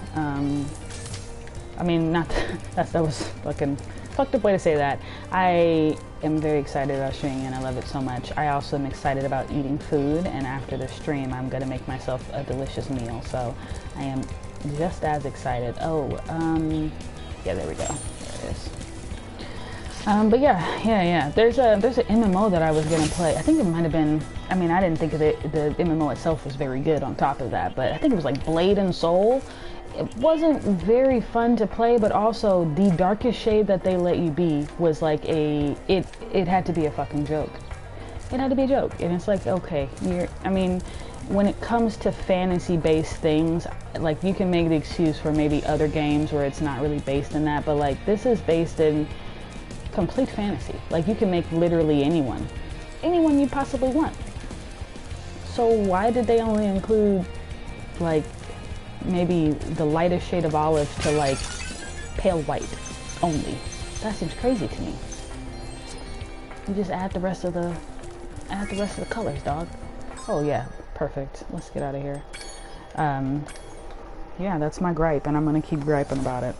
I mean, not that was fucking fucked up way to say that. I am very excited about streaming and I love it so much. I also am excited about eating food, and after the stream I'm gonna make myself a delicious meal, so I am just as excited. Oh, yeah, there we go. There it is. But yeah. There's an MMO that I was gonna play. I think it might have been, I mean, I didn't think the MMO itself was very good on top of that, but I think it was like Blade and Soul. It wasn't very fun to play, but also the darkest shade that they let you be was like it had to be a fucking joke. It had to be a joke. And it's like, okay, I mean, when it comes to fantasy-based things, like you can make the excuse for maybe other games where it's not really based in that, but like this is based in complete fantasy. Like you can make literally anyone you possibly want. So why did they only include like maybe the lightest shade of olive to like pale white only? That seems crazy to me. You just add the rest of the colors, dog. Oh yeah, perfect. Let's get out of here. Yeah, that's my gripe, and I'm gonna keep griping about it.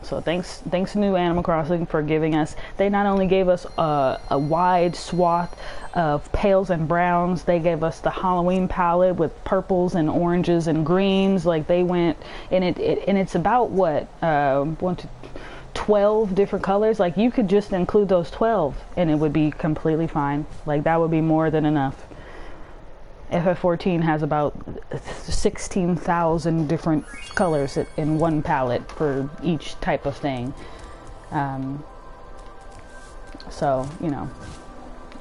So thanks New Animal Crossing for giving us, they not only gave us a wide swath of pales and browns, they gave us the Halloween palette with purples and oranges and greens. Like they went, and it's about what, 12 different colors. Like you could just include those 12 and it would be completely fine. Like that would be more than enough. FF14 has about 16,000 different colors in one palette for each type of thing. So, you know,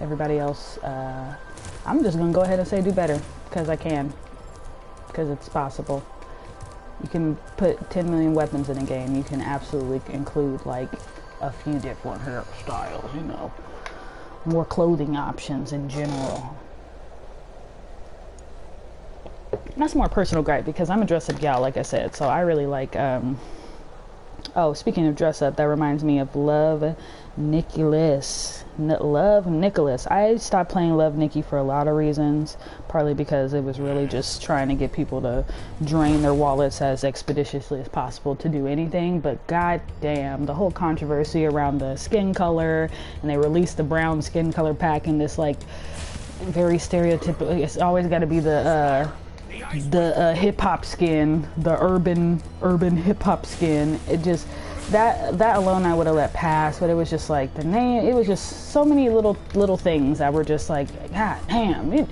everybody else, I'm just gonna go ahead and say do better because I can, because it's possible. You can put 10 million weapons in a game. You can absolutely include like a few different hairstyles, you know, more clothing options in general. That's more personal gripe because I'm a dress-up gal, like I said, so I really like, oh, speaking of dress-up, that reminds me of Love Nicholas. Love Nicholas. I stopped playing Love Nikki for a lot of reasons, partly because it was really just trying to get people to drain their wallets as expeditiously as possible to do anything, but goddamn, the whole controversy around the skin color, and they released the brown skin color pack in this, like, very stereotypical, it's always got to be the hip-hop skin, the urban hip-hop skin. It just, that alone I would have let pass, but it was just like the name, it was just so many little things that were just like, god damn.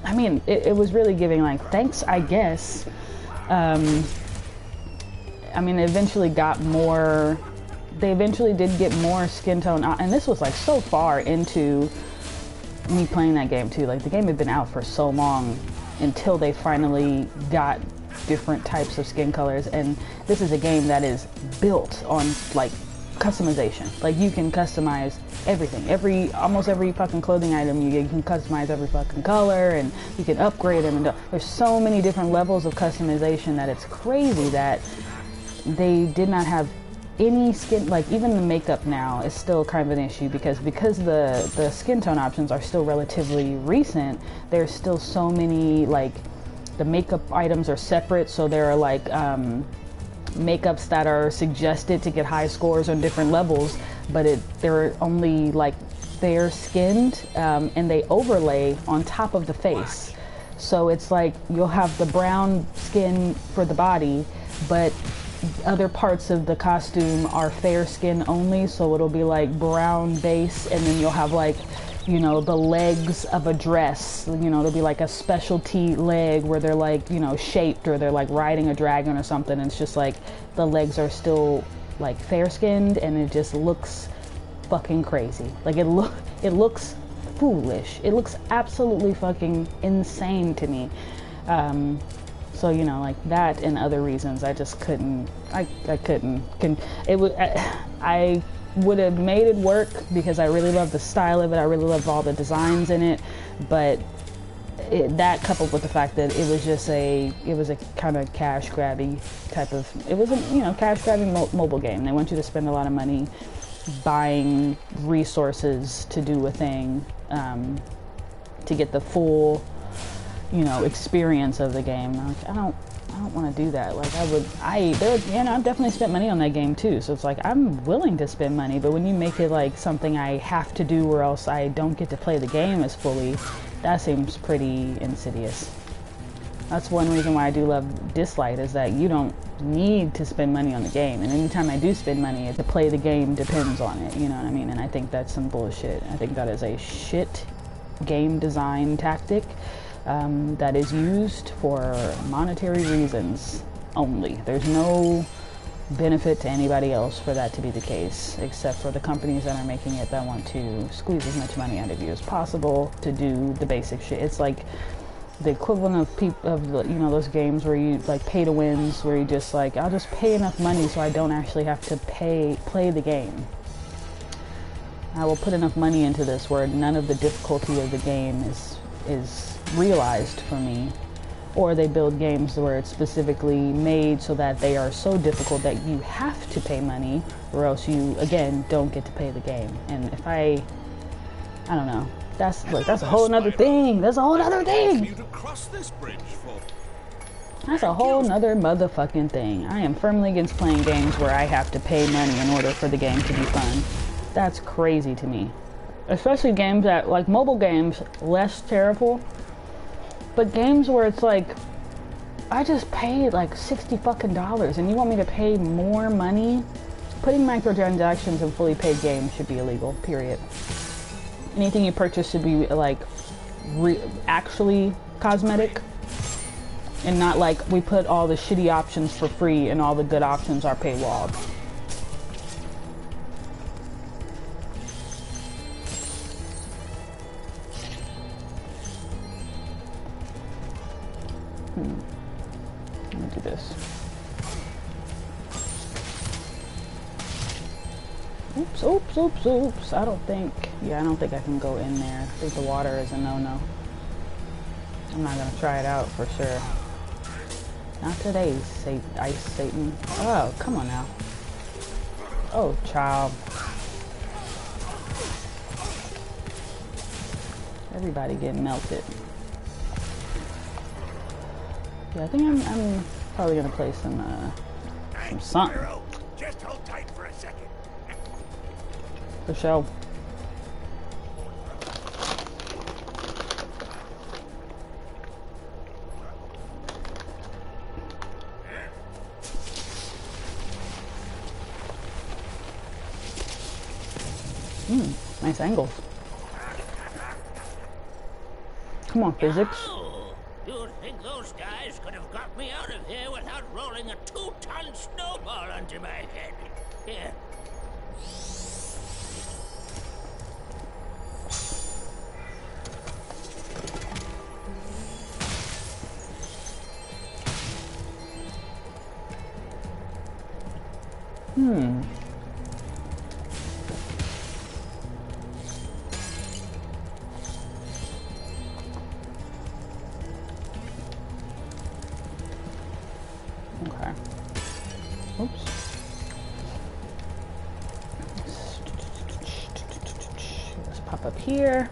I mean, it was really giving like, thanks, I guess. I mean, they eventually did get more skin tone, and this was like so far into me playing that game too. Like the game had been out for so long until they finally got different types of skin colors, and this is a game that is built on like customization. Like you can customize everything, almost every fucking clothing item you can customize every fucking color, and you can upgrade them, and there's so many different levels of customization that it's crazy that they did not have any skin, like even the makeup now is still kind of an issue because the skin tone options are still relatively recent. There's still so many, like the makeup items are separate, so there are like makeups that are suggested to get high scores on different levels, but they're only like fair skinned, and they overlay on top of the face. So it's like you'll have the brown skin for the body, but other parts of the costume are fair skin only, so it'll be like brown base, and then you'll have like, you know, the legs of a dress, you know, there'll be like a specialty leg where they're like, you know, shaped, or they're like riding a dragon or something, and it's just like the legs are still like fair skinned, and it just looks fucking crazy. Like it looks foolish. It looks absolutely fucking insane to me. So, you know, like that and other reasons, I just couldn't, I would have made it work because I really love the style of it. I really love all the designs in it, but that coupled with the fact that it was a kind of cash grabby type of, it was a, you know, cash grabbing mobile game. They want you to spend a lot of money buying resources to do a thing, to get the full, you know, experience of the game. Like, I don't want to do that. Like, I've definitely spent money on that game too. So it's like, I'm willing to spend money, but when you make it like something I have to do or else I don't get to play the game as fully, that seems pretty insidious. That's one reason why I do love Dislight, is that you don't need to spend money on the game. And anytime I do spend money, to play the game depends on it. You know what I mean? And I think that's some bullshit. I think that is a shit game design tactic that is used for monetary reasons only. There's no benefit to anybody else for that to be the case, except for the companies that are making it that want to squeeze as much money out of you as possible to do the basic shit. It's like the equivalent of you know, those games where you like pay to wins, where you just like, I'll just pay enough money so I don't actually have to play the game. I will put enough money into this where none of the difficulty of the game is realized for me. Or they build games where it's specifically made so that they are so difficult that you have to pay money, or else you, again, don't get to play the game. And if I don't know. That's a whole nother thing. That's a whole nother thing. That's a whole nother motherfucking thing. I am firmly against playing games where I have to pay money in order for the game to be fun. That's crazy to me. Especially games that, like mobile games, less terrible. But games where it's like, I just paid like $60 fucking and you want me to pay more money? Putting microtransactions in fully paid games should be illegal, period. Anything you purchase should be like actually cosmetic, and not like we put all the shitty options for free and all the good options are paywalled. Let me do this. Oops. I don't think I can go in there. I think the water is a no-no. I'm not gonna try it out for sure. Not today, Ice Satan. Oh, come on now. Oh, child. Everybody getting melted. Yeah, I think I'm probably gonna play some something. Just hold tight for a second. For sure. Nice angles. Come on, physics. Oh, you'd think those guys could have got me out of here without rolling a 2-ton snowball onto my head. Here. Okay. Oops. Let's pop up here.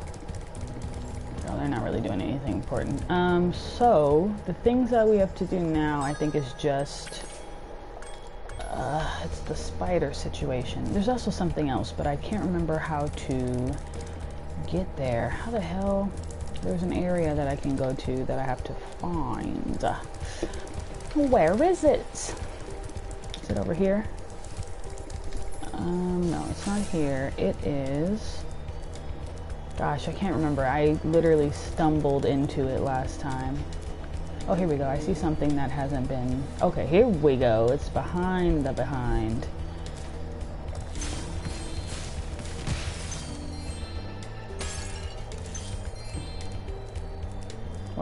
Oh, they're not really doing anything important. So the things that we have to do now, I think, is just it's the spider situation. There's also something else, but I can't remember how to get there. How the hell? There's an area that I can go to that I have to find. Where is it? Is it over here? No, it's not here. It is... Gosh, I can't remember. I literally stumbled into it last time. Oh, here we go. I see something that hasn't been... Okay, here we go. It's behind the behind.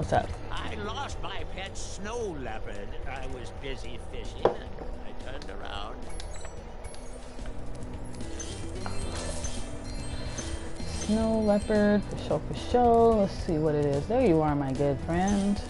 What's up? I lost my pet snow leopard. I was busy fishing. I turned around. Snow leopard, for show. Let's see what it is. There you are, my good friend.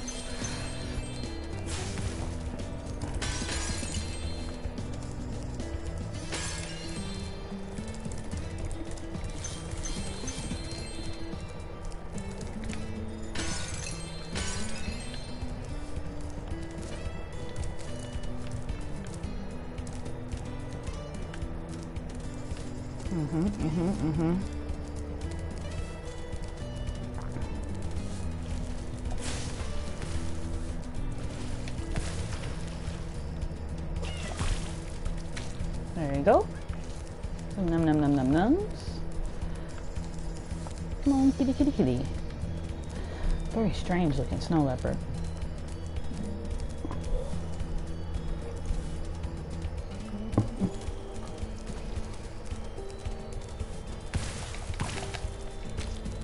There you go. Num num num num nums. Come on, kitty kitty kitty. Very strange looking snow leopard.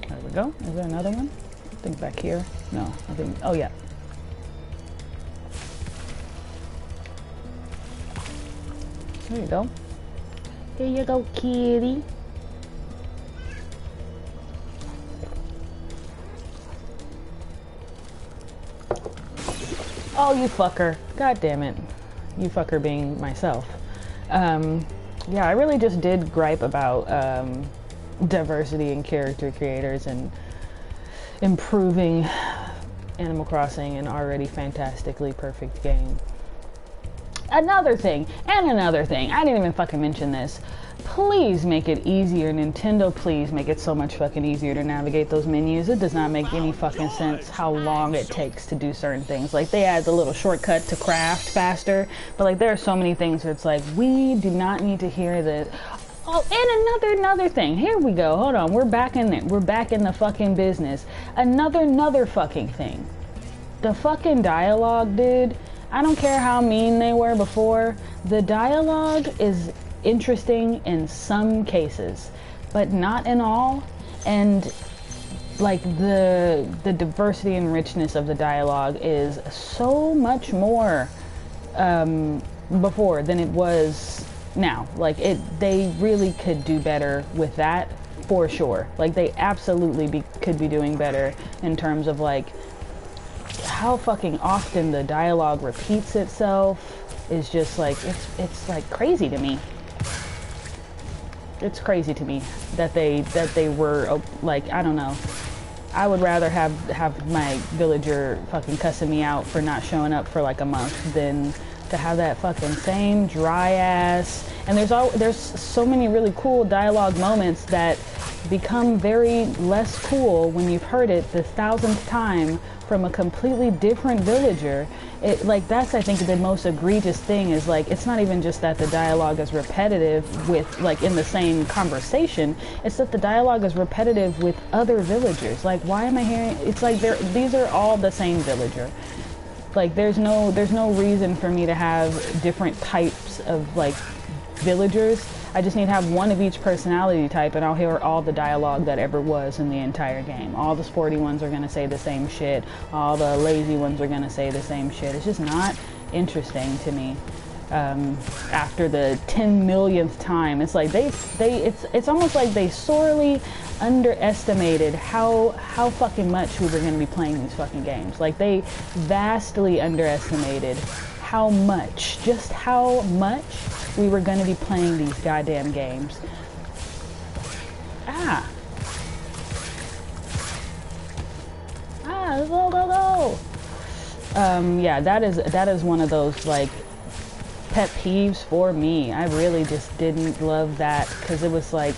There we go. Is there another one? I think back here. No, I think. Oh yeah. There you go. There you go, kitty. Oh, you fucker. God damn it. You fucker being myself. Yeah, I really just did gripe about diversity in character creators and improving Animal Crossing, an already fantastically perfect game. Another thing, I didn't even fucking mention this. Please make it easier, Nintendo, please make it so much fucking easier to navigate those menus. It does not make any fucking sense how long it takes to do certain things. Like, they add the little shortcut to craft faster, but like, there are so many things where it's like, we do not need to hear this. Oh, and another thing. Here we go. Hold on. We're back in there. We're back in the fucking business. Another fucking thing. The fucking dialogue, dude. I don't care how mean they were before. The dialogue is interesting in some cases, but not in all. And like the diversity and richness of the dialogue is so much more before than it was now. Like they really could do better with that for sure. Like they absolutely could be doing better in terms of like how fucking often the dialogue repeats itself is just like it's like crazy to me. It's crazy to me that they were like, I don't know. I would rather have my villager fucking cussing me out for not showing up for like a month than to have that fucking same dry ass. And there's so many really cool dialogue moments that become very less cool when you've heard it the 1000th time from a completely different villager. It like that's I think the most egregious thing is like it's not even just that the dialogue is repetitive with like in the same conversation, it's that the dialogue is repetitive with other villagers. Like why am I hearing it's like these are all the same villager. Like there's no reason for me to have different types of like villagers. I just need to have one of each personality type and I'll hear all the dialogue that ever was in the entire game. All the sporty ones are going to say the same shit. All the lazy ones are going to say the same shit. It's just not interesting to me. After the 10 millionth time, it's like it's almost like they sorely underestimated how fucking much we were going to be playing these fucking games. Like they vastly underestimated how much we were going to be playing these goddamn games. Go. Yeah, that is one of those like pet peeves for me. I really just didn't love that because it was like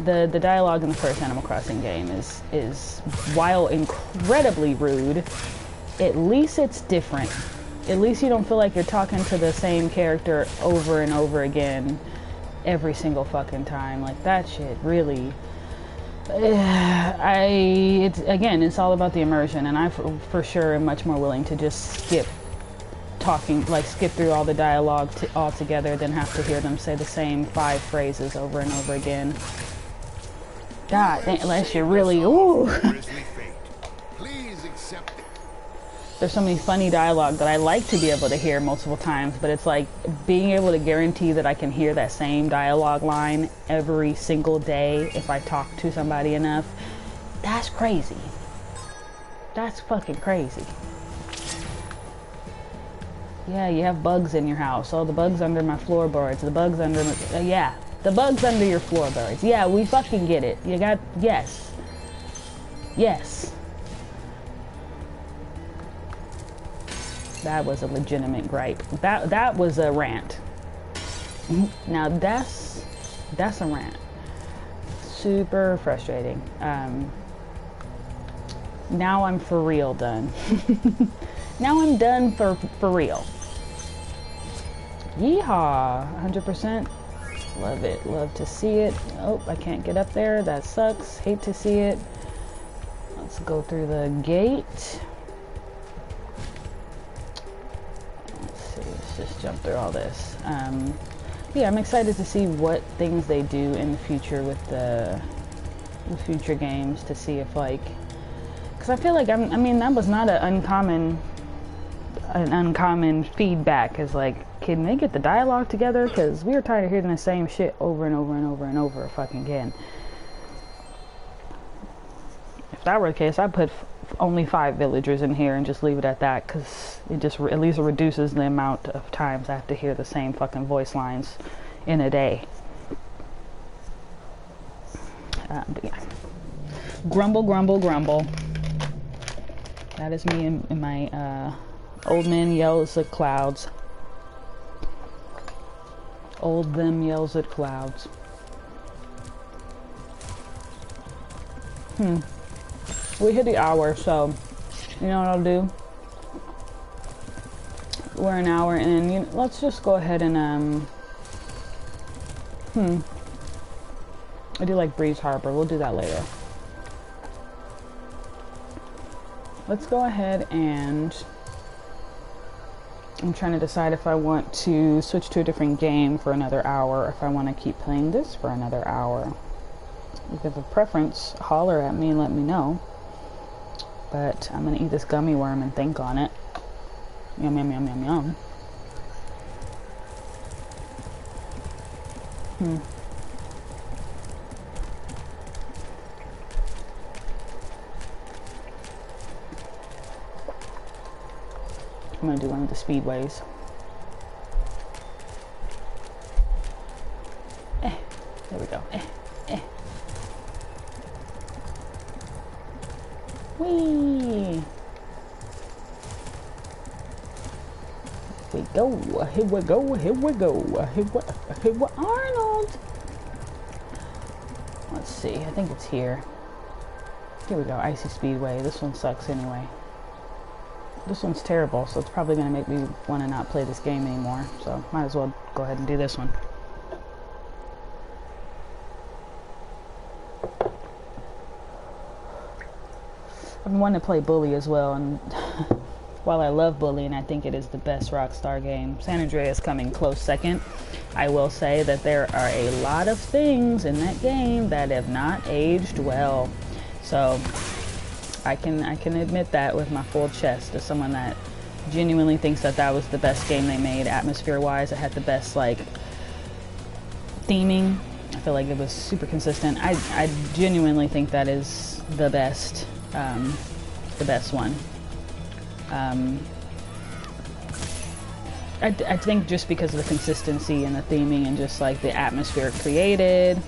the dialogue in the first Animal Crossing game is while incredibly rude, at least it's different. At least you don't feel like you're talking to the same character over and over again every single fucking time. Like that shit really it's all about the immersion, and I for sure am much more willing to just skip through all the dialogue altogether than have to hear them say the same 5 phrases over and over again. God, unless you're really, ooh. Please accept there's so many funny dialogue that I like to be able to hear multiple times, but it's like being able to guarantee that I can hear that same dialogue line every single day if I talk to somebody enough. That's crazy. That's fucking crazy. Yeah, you have bugs in your house. Oh, the bugs under my floorboards. The bugs under my... yeah, the bugs under your floorboards. Yeah, we fucking get it. You got... yes. Yes. That was a legitimate gripe. That was a rant. Now that's a rant. Super frustrating. Now I'm for real done. Now I'm done for real. Yeehaw, 100%. Love it, love to see it. Oh, I can't get up there, that sucks. Hate to see it. Let's go through the gate. Let's see, let's just jump through all this. Yeah, I'm excited to see what things they do in the future with the future games, to see if like, because I feel like I mean that was not an uncommon feedback, is like, can they get the dialogue together, because we were tired of hearing the same shit over and over and over and over fucking again. If that were the case, I'd put only 5 villagers in here and just leave it at that, because it just at least reduces the amount of times I have to hear the same fucking voice lines in a day. But yeah. Grumble, grumble, grumble. That is me in my old man yells at clouds. Old them yells at clouds. We hit the hour, so you know what I'll do? We're an hour in. You know, let's just go ahead and I do like Breeze Harbor. We'll do that later. Let's go ahead and I'm trying to decide if I want to switch to a different game for another hour, or if I want to keep playing this for another hour. If you have a preference, holler at me and let me know. But I'm gonna eat this gummy worm and think on it. Yum, yum, yum, yum, yum. I'm gonna do one of the speedways. There we go. Whee! Here we go. Here we go. Here we go. Here we Arnold. Let's see. I think it's here. Here we go. Icy Speedway. This one sucks anyway. This one's terrible, so it's probably going to make me want to not play this game anymore. So might as well go ahead and do this one. I've been wanting to play Bully as well, and while I love Bully and I think it is the best Rockstar game, San Andreas coming close second. I will say that there are a lot of things in that game that have not aged well. So I can admit that with my full chest, as someone that genuinely thinks that that was the best game they made, atmosphere-wise. It had the best like theming. I feel like it was super consistent. I genuinely think that is the best one. I think just because of the consistency and the theming and just like the atmosphere created,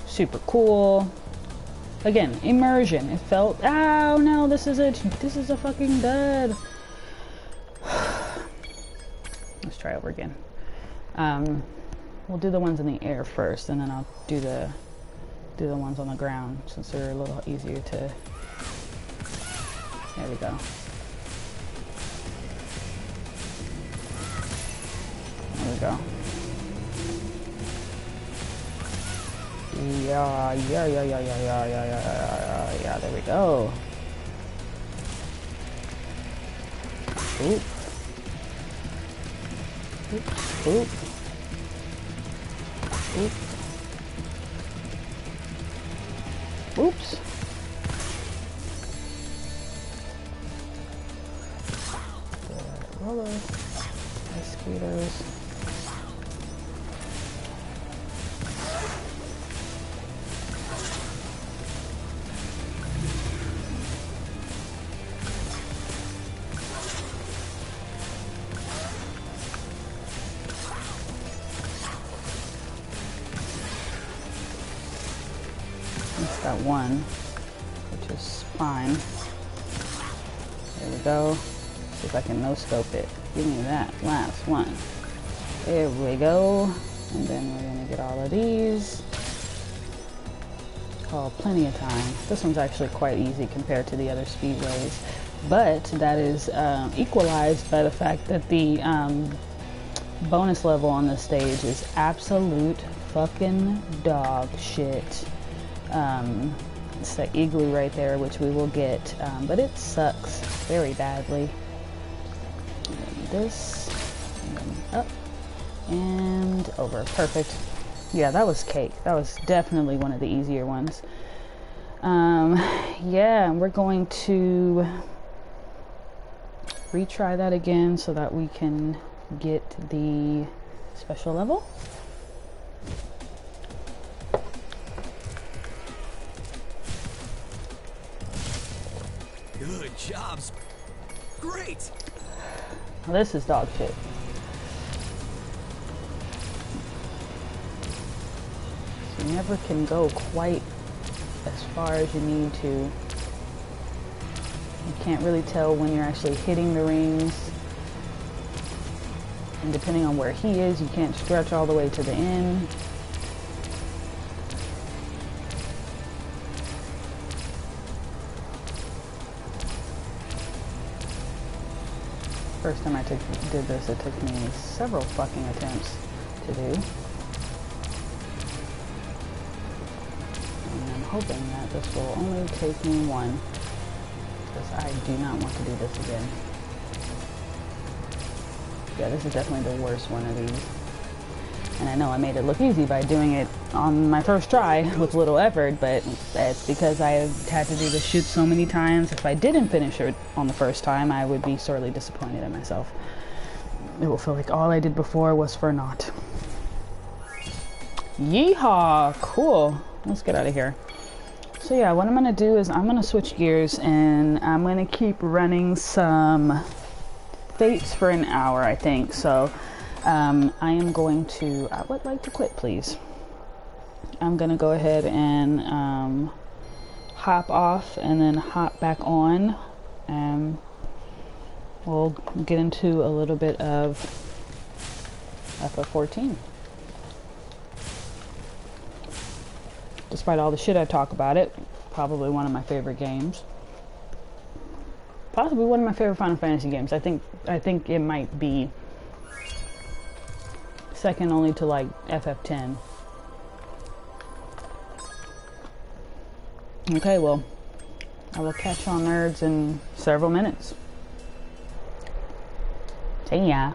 super cool. Again, immersion. It felt, oh no, this is a fucking dud. Let's try over again. We'll do the ones in the air first, and then I'll do the ones on the ground, since they're a little easier to. There we go. There we go. Yeah, there we go. Oop. Oop. Oop. Oop. Oops. hello. Mosquitoes. It's got one, which is fine. There we go. See if I can no-scope it. Give me that last one. There we go. And then we're gonna get all of these. Oh, plenty of time. This one's actually quite easy compared to the other speedways. But that is equalized by the fact that the bonus level on this stage is absolute fucking dog shit. It's the igloo right there, which we will get, but it sucks very badly. And this, and then up, and over. Perfect. Yeah, that was cake. That was definitely one of the easier ones. Yeah, we're going to retry that again so that we can get the special level. Good jobs. Great. Well, this is dog shit. So you never can go quite as far as you need to. You can't really tell when you're actually hitting the rings. And depending on where he is, you can't stretch all the way to the end. First time I did this, it took me several fucking attempts to do. And I'm hoping that this will only take me one, because I do not want to do this again. Yeah, this is definitely the worst one of these. And I know I made it look easy by doing it on my first try with little effort, but that's because I have had to do the shoot so many times. If I didn't finish it on the first time, I would be sorely disappointed in myself. It will feel like all I did before was for naught. Yeehaw! Cool. Let's get out of here. So yeah, what I'm going to do is I'm going to switch gears and I'm going to keep running some Fates for an hour, I think. So I am going to, I would like to quit, please. I'm going to go ahead and hop off and then hop back on. And we'll get into a little bit of FF14. Despite all the shit I talk about it, probably one of my favorite games. Possibly one of my favorite Final Fantasy games. I think it might be second only to like FF10. Okay, well, I will catch y'all nerds in several minutes. See ya.